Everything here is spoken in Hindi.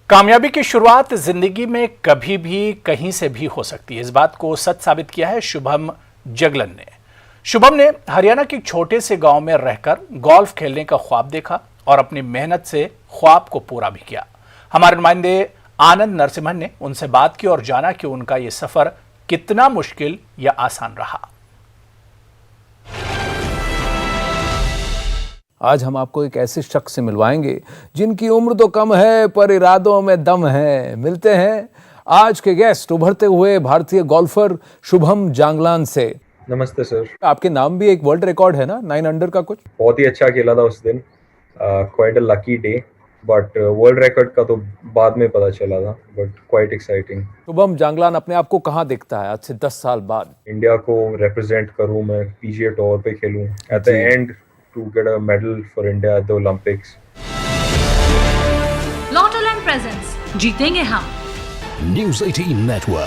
कामयाबी की शुरुआत जिंदगी में कभी भी कहीं से भी हो सकती है। इस बात को सच साबित किया है शुभम जगलन ने। शुभम ने हरियाणा के एक छोटे से गांव में रहकर गोल्फ खेलने का ख्वाब देखा और अपनी मेहनत से ख्वाब को पूरा भी किया। हमारे नुमाइंदे आनंद नरसिम्हन ने उनसे बात की और जाना कि उनका ये सफर कितना मुश्किल या आसान रहा। आज हम आपको एक ऐसे शख्स से मिलवाएंगे जिनकी उम्र तो कम है पर इरादों में दम है। मिलते हैं आज के गेस्ट उभरते हुए भारतीय गोल्फर शुभम जांगलान से। नमस्ते सर। आपके नाम भी एक वर्ल्ड रिकॉर्ड है ना, 9 अंडर का कुछ। बहुत ही अच्छा खेला था उस दिन, quite a lucky day, but world record का तो बाद में पता चला था, बट क्वाइट एक्साइटिंग। शुभम जांगलान अपने आप को कहाँ देखता है आज से 10 साल बाद? इंडिया को रिप्रेजेंट करूं, मैं पीजीए टूर पे खेलूं, at the end to get a medal for India at the Olympics. Lottoland presents, जीतेंगे हम। News 18 Network।